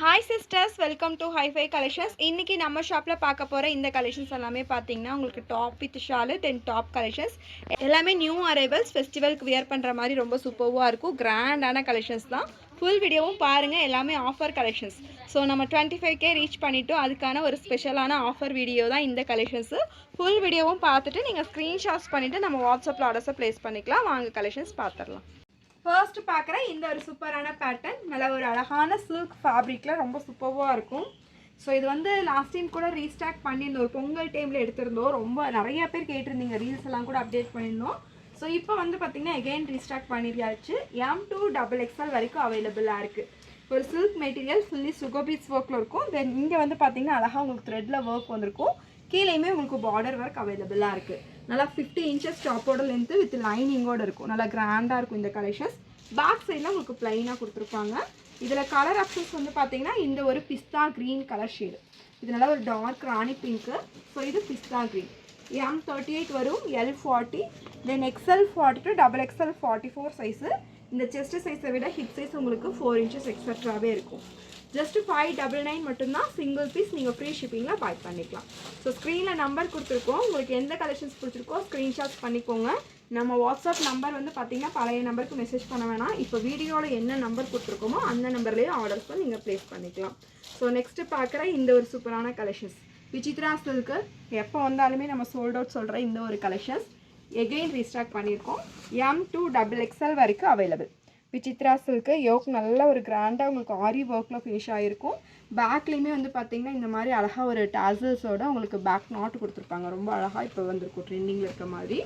Hi sisters, welcome to HiFi collections. இன்றைக்கி நம்ம ஷாப்பில் பார்க்க போகிற இந்த கலெக்ஷன்ஸ் எல்லாமே பார்த்தீங்கன்னா உங்களுக்கு top with shawl then top collections எல்லாமே நியூ அரைவல்ஸ் ஃபெஸ்டிவலுக்கு வியர் பண்ணுற மாதிரி ரொம்ப சூப்பராக இருக்கும். கிராண்டான கலெக்ஷன்ஸ் தான். ஃபுல் வீடியோவும் பாருங்கள். எல்லாமே ஆஃபர் கலெக்ஷன்ஸ். ஸோ நம்ம 25K ரீச் பண்ணிவிட்டோம். அதுக்கான ஒரு ஸ்பெஷலான ஆஃபர் வீடியோ தான் இந்த கலெக்ஷன்ஸு. ஃபுல் வீடியோவும் பார்த்துட்டு நீங்கள் ஸ்க்ரீன்ஷாட்ஸ் பண்ணிவிட்டு நம்ம வாட்ஸ்அப்பில் ஆர்டர்ஸை ப்ளேஸ் பண்ணிக்கலாம். வாங்க கலெக்ஷன்ஸ் பார்த்துடலாம். ஃபர்ஸ்ட் பார்க்குற இந்த ஒரு சூப்பரான பேட்டர்ன் நல்ல ஒரு அழகான சில்க் ஃபேப்ரிக்கில் ரொம்ப சூப்பராக இருக்கும். ஸோ இது வந்து லாஸ்ட் டைம் கூட ரீஸ்டாக் பண்ணியிருந்தோம். ஒரு பொங்கல் டைமில் எடுத்திருந்தோம். ரொம்ப நிறைய பேர் கேட்டிருந்தீங்க. ரீல்ஸ் எல்லாம் கூட அப்டேட் பண்ணியிருந்தோம். ஸோ இப்போ வந்து பார்த்திங்கன்னா எகெயின் ரீஸ்டாக் பண்ணியாச்சு. M2XXL வரைக்கும் அவைலபிளாக இருக்குது. ஒரு சில்க் மெட்டீரியல் ஃபுல்லி சுகோபீஸ் ஒர்க்கில் இருக்கும். தென் இங்கே வந்து பார்த்திங்கன்னா அழகாக உங்களுக்கு த்ரெட்டில் ஒர்க் வந்திருக்கும். கீழேயுமே உங்களுக்கு பார்டர் ஒர்க் அவைலபிளாக இருக்குது. நல்லா 50 இன்ச்சஸ் டாப்போட லென்த்து வித் லைனிங்கோடு இருக்கும். நல்லா கிராண்டாக இருக்கும் இந்த கலெக்ஷன்ஸ். பேக் சைடில் உங்களுக்கு ப்ளைனாக கொடுத்துருப்பாங்க. இதில் கலர் ஆப்ஷன்ஸ் வந்து பார்த்தீங்கன்னா இந்த ஒரு பிஸ்தா க்ரீன் கலர் ஷேடு. இது நல்லா ஒரு டார்க் ராணி பிங்க்கு. ஸோ இது பிஸ்தா க்ரீன். M38 வரும், L40, then XL40 to XXL 44 size. இந்த செஸ்ட் சைஸை விட ஹிப் சைஸ் உங்களுக்கு 4 இன்ச்சஸ் எக்ஸட்ராவே இருக்கும். ஜஸ்ட் 599 மட்டும்தான். சிங்கிள் பீஸ் நீங்கள் ஃப்ரீ ஷிப்பிங்கில் பை பண்ணிக்கலாம். ஸோ ஸ்க்ரீனில் நம்பர் கொடுத்துருக்கோம். உங்களுக்கு எந்த கலெக்ஷன்ஸ் பிடிச்சிருக்கோ ஸ்க்ரீன்ஷாட்ஸ் பண்ணிக்கோங்க. நம்ம வாட்ஸ்அப் நம்பர் வந்து பார்த்தீங்கன்னா பழைய நம்பருக்கு மெசேஜ் பண்ண வேணாம். இப்போ வீடியோவில் என்ன நம்பர் கொடுத்துருக்கோமோ அந்த நம்பர்லேயே ஆர்டர்ஸை நீங்கள் ப்ளேஸ் பண்ணிக்கலாம். ஸோ நெக்ஸ்ட்டு பார்க்குற இந்த ஒரு சூப்பரான கலெக்ஷன்ஸ் விசித்ரா சில்க்கு. எப்போ வந்தாலுமே நம்ம சோல்ட் அவுட் சொல்கிற இந்த ஒரு கலெக்ஷன்ஸ் எகெயின் ரீஸ்டாக் பண்ணியிருக்கோம். M2XXL வரைக்கும் அவைலபிள். விசித்ரா சில்க்கு யோக் நல்ல ஒரு கிராண்டாக உங்களுக்கு ஆரி ஒர்க்கில் ஃபினிஷ் ஆகிருக்கும். பேக்லேயுமே வந்து பார்த்திங்கன்னா இந்த மாதிரி அழகாக ஒரு டாசல்ஸோட உங்களுக்கு பேக் நாட் கொடுத்துருப்பாங்க. ரொம்ப அழகாக இப்போ வந்திருக்கும் ட்ரெண்டிங்கில் இருக்க மாதிரி.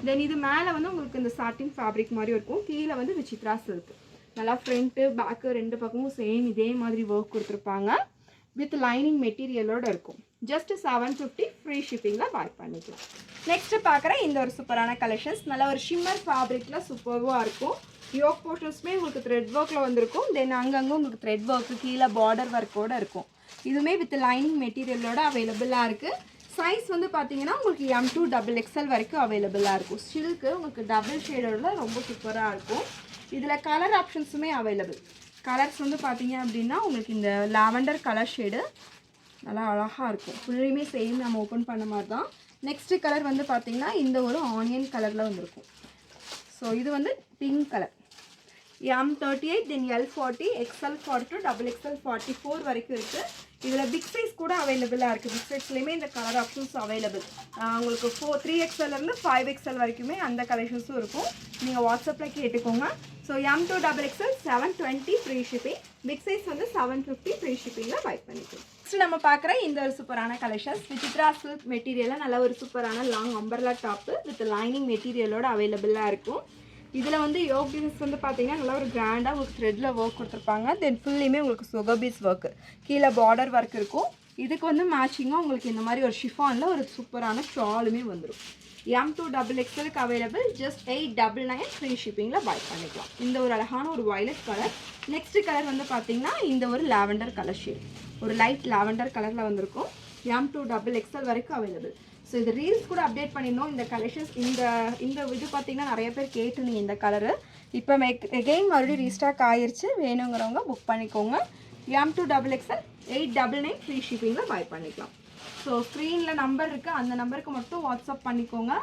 தென் இது மேலே வந்து உங்களுக்கு இந்த சாட்டின் ஃபேப்ரிக் மாதிரி இருக்கும். கீழே வந்து விசித்ரா சில்க்கு. நல்லா ஃப்ரண்ட்டு பேக்கு ரெண்டு பக்கமும் சேம் இதே மாதிரி ஒர்க் கொடுத்துருப்பாங்க. வித் லைனிங் மெட்டீரியலோடு இருக்கும். ஜஸ்ட் 750 ஃப்ரீ ஷிப்பிங்கில் பை பண்ணிக்கலாம். நெக்ஸ்ட்டு பார்க்குற இந்த ஒரு சூப்பரான கலெக்ஷன்ஸ் நல்ல ஒரு ஷிம்மர் ஃபேப்ரிக்கில் சூப்பராக இருக்கும். யோக் போர்ஷன்ஸுமே உங்களுக்கு த்ரெட் ஒர்க்கில் வந்திருக்கும். தென் அங்கங்கே உங்களுக்கு த்ரெட் ஒர்க்கு கீழே பார்டர் ஒர்க்கோடு இருக்கும். இதுவுமே வித் லைனிங் மெட்டீரியலோடு அவைலபிளாக இருக்குது. சைஸ் வந்து பார்த்தீங்கன்னா உங்களுக்கு M2XXL வரைக்கும் அவைலபிளாக இருக்கும். சில்க்கு உங்களுக்கு டபுள் ஷேடோட ரொம்ப சூப்பராக இருக்கும். இதில் கலர் ஆப்ஷன்ஸுமே அவைலபிள். கலர்ஸ் வந்து பார்த்தீங்க அப்படின்னா உங்களுக்கு இந்த லாவெண்டர் கலர் ஷேடு நல்லா அழகாக இருக்கும். ஃபுல்லுமே சேம் நம்ம ஓப்பன் பண்ண மாதிரி தான். நெக்ஸ்ட்டு கலர் வந்து பார்த்திங்கன்னா இந்த ஒரு ஆனியன் கலரில் வந்துருக்கும். ஸோ இது வந்து pink colour. M38, then L40, XL40 to XXL 44 வரைக்கும் இருக்குது. இதில் பிக் சைஸ் கூட அவைலபிளாக இருக்குது. பிக் சைஸ்லேயுமே இந்த கலர் ஆப்ஷன்ஸ் அவைலபிள். உங்களுக்கு 3XLலேருந்து 5XL வரைக்குமே அந்த கலெக்ஷன்ஸும் இருக்கும். நீங்கள் வாட்ஸ்அப்பில் கேட்டுக்கோங்க. So M2XXL 720 free shipping. Big size வந்து 750 ஃப்ரீ ஷிப்பிங்கில் பை பண்ணிக்கலாம். நெக்ஸ்ட் நம்ம பார்க்குற இந்த ஒரு சூப்பரான கலெக்ஷன்ஸ் விசித்ரா சில்க் மெட்டீரியலில் நல்ல ஒரு சூப்பரான long umbrella top with lining மெட்டீரியலோடு அவைலபிளாக இருக்கும். இதில் வந்து யோக் டிசைன்ஸ் வந்து பார்த்தீங்கன்னா நல்லா ஒரு கிராண்டாக உங்களுக்கு த்ரெட்டில் ஒர்க் கொடுத்துருப்பாங்க. தென் ஃபுல்லுமே உங்களுக்கு சுகபீஸ் ஒர்க்கு கீழே பார்டர் ஒர்க் இருக்கும். இதுக்கு வந்து மேட்சிங்காக உங்களுக்கு இந்த மாதிரி ஒரு ஷிஃபானில் ஒரு சூப்பரான ஷாலுமே வந்துடும். M2XXLக்கு அவைலபிள். ஜஸ்ட் 899 ஃப்ரீ ஷிப்பிங்கில் பை பண்ணிக்கலாம். இந்த ஒரு அழகான ஒரு வயலட் கலர். நெக்ஸ்ட் கலர் வந்து பார்த்தீங்கன்னா இந்த ஒரு லாவெண்டர் கலர் ஷேட். ஒரு லைட் லாவெண்டர் கலரில் வந்திருக்கும். M2XXL வரைக்கும் அவைலபிள். ஸோ இது ரீல்ஸ் கூட அப்டேட் பண்ணியிருந்தோம். இந்த கலெக்ஷன்ஸ் இந்த இது பார்த்திங்கன்னா நிறைய பேர் கேட்டுருந்தீங்க இந்த கலரு. இப்போ எகெயின் மறுபடியும் ரீஸ்டாக் ஆயிடுச்சு. வேணுங்கிறவங்க புக் பண்ணிக்கோங்க. M2XXL 899 ஃப்ரீ ஷிப்பிங்கில் பை பண்ணிக்கலாம். ஸோ ஸ்க்ரீனில் நம்பர் இருக்குது. அந்த நம்பருக்கு மட்டும் வாட்ஸ்அப் பண்ணிக்கோங்க.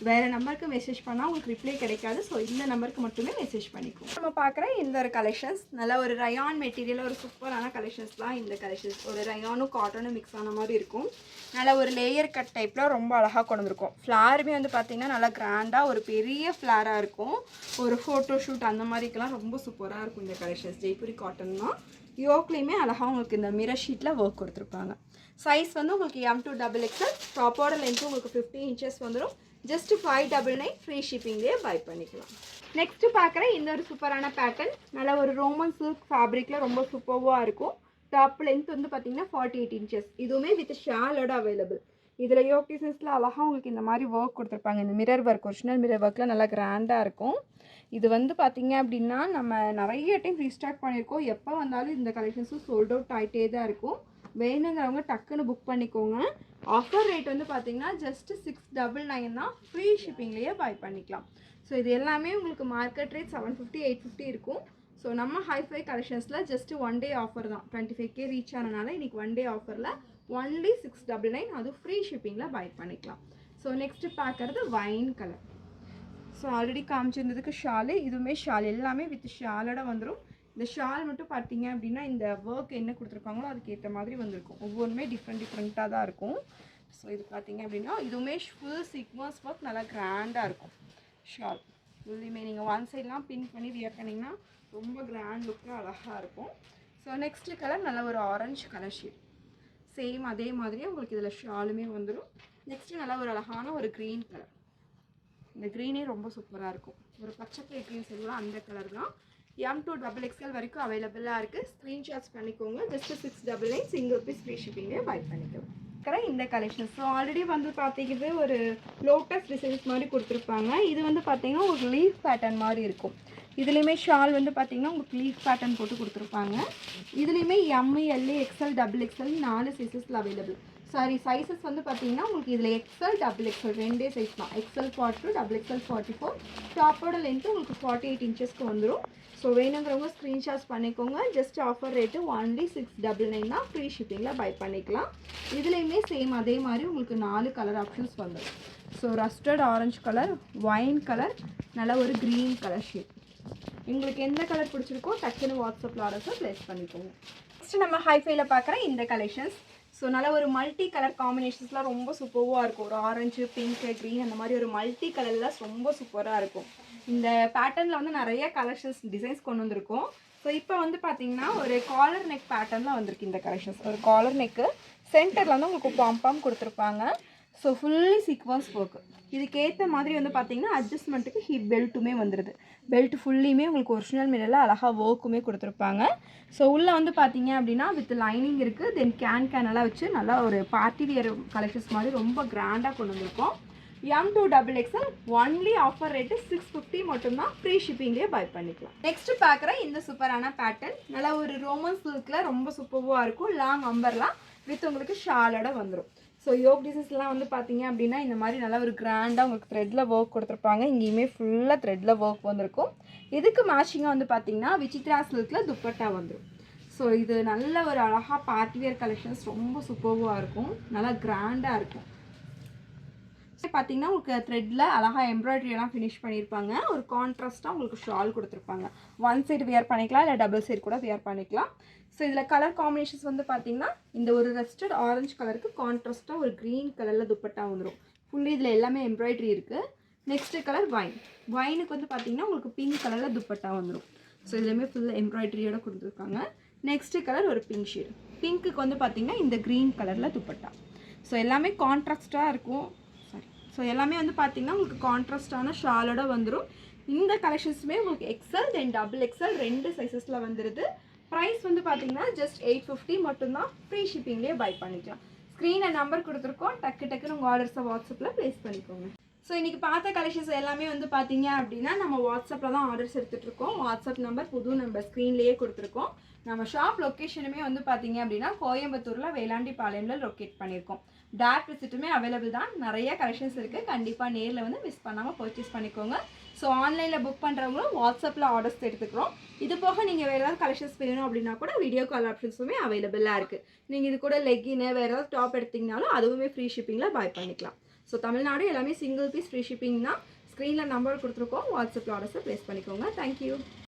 வேறு நம்பருக்கு மெசேஜ் பண்ணால் உங்களுக்கு ரிப்ளை கிடைக்காது. ஸோ இந்த நம்பருக்கு மட்டுமே மெசேஜ் பண்ணிக்கோங்க. நம்ம பார்க்குற இந்த ஒரு கலெக்ஷன்ஸ் நல்ல ஒரு ரயான் மெட்டீரியல் ஒரு சூப்பரான கலெக்ஷன்ஸ் தான் இந்த கலெக்ஷன்ஸ். ஒரு ரயானும் காட்டனும் மிக்ஸ் ஆன மாதிரி இருக்கும். நல்ல ஒரு லேயர் கட் டைப்பில் ரொம்ப அழகாக கொண்டு வந்திருக்கும். ஃப்ளாருமே வந்து பார்த்திங்கன்னா நல்லா கிராண்டாக ஒரு பெரிய ஃப்ளாராக இருக்கும். ஒரு ஃபோட்டோ ஷூட் அந்த மாதிரிக்கெல்லாம் ரொம்ப சூப்பராக இருக்கும் இந்த கலெக்ஷன்ஸ். ஜெய்ப்பூரி காட்டன் தான். யோக்லேயுமே அழகாக உங்களுக்கு இந்த மிரர் ஷீட்டில் ஒர்க் கொடுத்துருப்பாங்க. சைஸ் வந்து உங்களுக்கு M2XXL. டாப்போட லென்த்து உங்களுக்கு 50 இன்ச்சஸ் வந்துடும். ஜஸ்ட் 599 ஃப்ரீ ஷிப்பிங்லேயே பை பண்ணிக்கலாம். நெக்ஸ்ட்டு பார்க்குற இந்த ஒரு சூப்பரான பேட்டர்ன் நல்ல ஒரு ரோமன் சில்க் ஃபேப்ரிக்கில் ரொம்ப சூப்பராக இருக்கும். டாப் லென்த் வந்து பார்த்தீங்கன்னா 48 இன்ச்சஸ். இதுவுமே வித் ஷாலோட அவைலபிள். இதில் யோக் டிசைன்ஸில் அழகாக உங்களுக்கு இந்த மாதிரி ஒர்க் கொடுத்துருப்பாங்க. இந்த மிரர் ஒர்க் ஒரிஜினல் மிரர் ஒர்க்கில் நல்லா கிராண்டாக இருக்கும். இது வந்து பார்த்திங்க அப்படின்னா நம்ம நிறைய டைம் ரீஸ்டாக் பண்ணியிருக்கோம். எப்போ வந்தாலும் இந்த கலெக்ஷன்ஸும் சோல்ட் அவுட் ஆகிட்டே தான் இருக்கும். வேணுங்கிறவங்க டக்குன்னு புக் பண்ணிக்கோங்க. ஆஃபர் ரேட் வந்து பார்த்திங்கன்னா ஜஸ்ட் 699 தான். ஃப்ரீ ஷிப்பிங்லேயே பை பண்ணிக்கலாம். ஸோ இது எல்லாமே உங்களுக்கு மார்க்கெட் ரேட் 750 850 இருக்கும். ஸோ நம்ம ஹைஃபை கலெக்ஷன்ஸில் ஜஸ்ட்டு ஒன் டே ஆஃபர் தான். 25K ரீச் ஆனனால இன்றைக்கி ஒன் டே ஆஃபரில் ஒன்லி 699, அது ஃப்ரீ ஷிப்பிங்கில் பை பண்ணிக்கலாம். ஸோ நெக்ஸ்ட்டு பார்க்குறது வைன் கலர். ஸோ ஆல்ரெடி காமிச்சிருந்ததுக்கு ஷாலு, இதுவுமே ஷால் எல்லாமே வித் ஷாலோட வந்துடும். இந்த ஷால் மட்டும் பார்த்தீங்க அப்படின்னா இந்த ஒர்க் என்ன கொடுத்துருக்காங்களோ அதுக்கேற்ற மாதிரி வந்திருக்கும். ஒவ்வொன்றுமே டிஃப்ரெண்ட்டாக தான் இருக்கும். ஸோ இது பார்த்தீங்க அப்படின்னா இதுவுமே ஃபுல் சீக்வன்ஸ் ஒர்க் நல்லா கிராண்டாக இருக்கும். ஷால் ஃபுல்லுமே நீங்கள் ஒன் சைட்லாம் பின் பண்ணி வியர் பண்ணிங்கன்னா ரொம்ப கிராண்ட் லுக்கில் அழகாக இருக்கும். ஸோ நெக்ஸ்ட்டு கலர் நல்ல ஒரு ஆரஞ்சு கலர் ஷேட். சேம் அதே மாதிரியே உங்களுக்கு இதில் ஷாலுமே வந்துடும். நெக்ஸ்ட்டு நல்லா ஒரு அழகான ஒரு க்ரீன் கலர். இந்த க்ரீனே ரொம்ப சூப்பராக இருக்கும். ஒரு பச்சை க்ரீன் சொல்லுவோம், அந்த கலர் தான். M to XXL வரைக்கும் அவைலபிளாக இருக்குது. ஸ்க்ரீன்ஷாட்ஸ் பண்ணிக்கோங்க. ஜஸ்ட்டு 699 சிங்கிள் பீஸ் ஃப்ரீ ஷிப்பிங்கே பை பண்ணிக்கலாம். இந்த கலெக்ஷன் ஸோ ஆல்ரெடி வந்து பார்த்தீங்கன்னா ஒரு லோட்டஸ் டிசைன்ஸ் மாதிரி கொடுத்துருப்பாங்க. இது வந்து பார்த்தீங்கன்னா ஒரு லீஃப் பேட்டர்ன் மாதிரி இருக்கும். இதுலேயுமே ஷால் வந்து பார்த்தீங்கன்னா உங்களுக்கு லீஃப் பேட்டர்ன் போட்டு கொடுத்துருப்பாங்க. இதுலேயுமே M, L, XL, XXL 4 சைஸஸில் அவைலபிள். சாரி சைஸஸ் வந்து பார்த்தீங்கன்னா உங்களுக்கு இதில் XL, XXL ரெண்டே சைஸ் தான். XL 42, XXL 44. டாப்போட லென்த்து உங்களுக்கு 48 இன்ச்சஸ்க்கு வந்துடும். ஸோ வேணுங்கிறவங்க ஸ்க்ரீன்ஷாட்ஸ் பண்ணிக்கோங்க. ஜஸ்ட் ஆஃபர் ரேட்டு ஒன்லி 699 தான். ஃப்ரீ ஷிப்பிங்கில் பை பண்ணிக்கலாம். இதுலேயுமே சேம் அதே மாதிரி உங்களுக்கு 4 கலர் ஆப்ஷன்ஸ் வந்துடும். So rusted orange colour, wine colour, நல்ல ஒரு க்ரீன் கலர் ஷேட். உங்களுக்கு எந்த கலர் பிடிச்சிருக்கோ டக்குன்னு வாட்ஸ்அப்பில் ஆர்டர்ஸை ப்ளேஸ் பண்ணிக்கோங்க. நெக்ஸ்ட்டு நம்ம ஹைஃபைல பார்க்குற இந்த கலெக்ஷன்ஸ். ஸோ நல்ல ஒரு மல்டி கலர் காம்பினேஷன்ஸ்லாம் ரொம்ப சூப்பராக இருக்கும். ஒரு ஆரஞ்சு, பிங்க்கு, க்ரீன் அந்த மாதிரி ஒரு மல்டி கலர்லாம் ரொம்ப சூப்பராக இருக்கும். இந்த பேட்டர்னில் வந்து நிறைய கலெக்ஷன்ஸ் டிசைன்ஸ் கொண்டு வந்திருக்கும். ஸோ இப்போ வந்து பார்த்தீங்கன்னா ஒரு காலர் நெக் பேட்டர்னில் வந்திருக்கு இந்த கலெக்ஷன்ஸ். ஒரு காலர் நெக்கு சென்டரில் வந்து உங்களுக்கு பாம் கொடுத்துருப்பாங்க. So fully sequins work. இதுக்கேற்ற மாதிரி வந்து பார்த்தீங்கன்னா அட்ஜஸ்ட்மெண்ட்டுக்கு ஹிப் பெல்ட்டுமே வந்துடுது. பெல்ட் ஃபுல்லியுமே உங்களுக்கு ஒரிஜினல் மிரரில் அழகாக ஒர்க்குமே கொடுத்துருப்பாங்க. ஸோ உள்ளே வந்து பார்த்தீங்க அப்படின்னா வித் லைனிங் இருக்குது. தென் கேனெல்லாம் வச்சு நல்லா ஒரு பார்ட்டி வியர் கலெக்ஷன்ஸ் மாதிரி ரொம்ப கிராண்டாக கொண்டு வந்திருக்கோம். M to XXL only offer rate 650 மட்டும்தான். ஃப்ரீ ஷிப்பிங்கே பை பண்ணிக்கலாம். நெக்ஸ்ட்டு பார்க்குற இந்த சூப்பரான பேட்டர்ன் நல்லா ஒரு ரோமன் சில்கில் ரொம்ப சூப்பராக இருக்கும். லாங் அம்பர்லாம் வித் உங்களுக்கு ஷாலோட வந்துடும். ஸோ யோக் டிசைன்ஸ்லாம் வந்து பார்த்தீங்க அப்படின்னா இந்த மாதிரி நல்லா ஒரு கிராண்டாக உங்களுக்கு த்ரெட்டில் ஒர்க் கொடுத்துருப்பாங்க. இங்கேயுமே ஃபுல்லாக த்ரெட்டில் ஒர்க் வந்திருக்கும். இதுக்கு மேட்சிங்காக வந்து பார்த்தீங்கன்னா விசித்ரா சில்கில் துப்பட்டா வந்துடும். ஸோ இது நல்ல ஒரு அழகாக பார்ட்டிவியர் கலெக்ஷன்ஸ் ரொம்ப சூப்பராக இருக்கும். நல்லா கிராண்டாக இருக்கும். பார்த்தீங்கன்னா உங்களுக்கு த்ரெட்டில் அழகாக எம்ப்ராய்டரியெல்லாம் ஃபினிஷ் பண்ணியிருப்பாங்க. ஒரு கான்ட்ராஸ்ட்டாக உங்களுக்கு ஷால் கொடுத்துருப்பாங்க. ஒன் சைடு வியர் பண்ணிக்கலாம், இல்லை டபுள் சைடு கூட வியர் பண்ணிக்கலாம். ஸோ இதில் கலர் காம்பினேஷன்ஸ் வந்து பார்த்தீங்கன்னா இந்த ஒரு ரஸ்டட் ஆரஞ்சு கலருக்கு கான்ட்ராஸ்ட்டாக ஒரு க்ரீன் கலரில் துப்பட்டா வந்துடும். ஃபுல்லி இதில் எல்லாமே எம்ப்ராய்டரி இருக்குது. நெக்ஸ்ட்டு கலர் வைனுக்கு வந்து பார்த்தீங்கன்னா உங்களுக்கு பிங்க் கலரில் துப்பட்டா வந்துடும். ஸோ இதுலேயுமே ஃபுல்லாக எம்ப்ராய்டரியோட கொடுத்துருக்காங்க. நெக்ஸ்ட்டு கலர் ஒரு பிங்க் ஷேடு. பிங்க்குக்கு வந்து பார்த்தீங்கன்னா இந்த க்ரீன் கலரில் துப்பட்டா. ஸோ எல்லாமே கான்ட்ராஸ்ட்டாக இருக்கும். ஸோ எல்லாமே வந்து பார்த்தீங்கன்னா உங்களுக்கு கான்ட்ராஸ்டான ஷாலோட வந்துடும். இந்த கலெக்ஷன்ஸுமே உங்களுக்கு XL தென் XXL ரெண்டு சைஸஸில் வந்துடுது. ப்ரைஸ் வந்து பார்த்தீங்கன்னா ஜஸ்ட் 850 மட்டும்தான். ஃப்ரீ ஷிப்பிங்லேயே பை பண்ணிக்கலாம். ஸ்க்ரீனில் நம்பர் கொடுத்துருக்கோம். டக்குன்னு உங்கள் ஆர்டர்ஸை வாட்ஸ்அப்பில் ப்ளேஸ் பண்ணிக்கோங்க. ஸோ இன்றைக்கி பார்த்த கலெக்ஷன்ஸ் எல்லாமே வந்து பார்த்தீங்க அப்படின்னா நம்ம வாட்ஸ்அப்பில் தான் ஆர்டர்ஸ் எடுத்துகிட்ருக்கோம். வாட்ஸ்அப் நம்பர் புது நம்பர் ஸ்க்ரீன்லேயே கொடுத்துருக்கோம். நம்ம ஷாப் லொக்கேஷனுமே வந்து பார்த்தீங்க அப்படின்னா கோயம்புத்தூரில் வேளாண்டிப்பாளையம்ல லொக்கேட் பண்ணியிருக்கோம். டேரக்ட் விசிட்டுமே அவைலபிள் தான். நிறைய கலெக்ஷன்ஸ் இருக்குது. கண்டிப்பாக நேரில் வந்து மிஸ் பண்ணாமல் பர்ச்சேஸ் பண்ணிக்கோங்க. ஸோ ஆன்லைனில் புக் பண்ணுறவங்களும் வாட்ஸ்அப்பில் ஆர்டர்ஸ் எடுத்துக்கிறோம். இது போக நீங்கள் வேறு ஏதாவது கலெக்ஷன்ஸ் வேணும் அப்படின்னா கூட வீடியோ கால் ஆப்ஷன்ஸுமே அவைலபிளாக இருக்குது. நீங்கள் இது கூட லெக்கின்னு வேறு ஏதாவது டாப் எடுத்திங்கனாலும் அதுவுமே ஃப்ரீ ஷிப்பிங்கில் பை பண்ணிக்கலாம். ஸோ தமிழ்நாடு எல்லாமே சிங்கிள் பீஸ் ஃப்ரீ ஷிப்பிங் தான். ஸ்க்ரீனில் நம்பர் கொடுத்துருக்கோம். வாட்ஸ்அப்பில் ஆர்டர்ஸை ப்ளேஸ் பண்ணிக்கோங்க. தேங்க்யூ.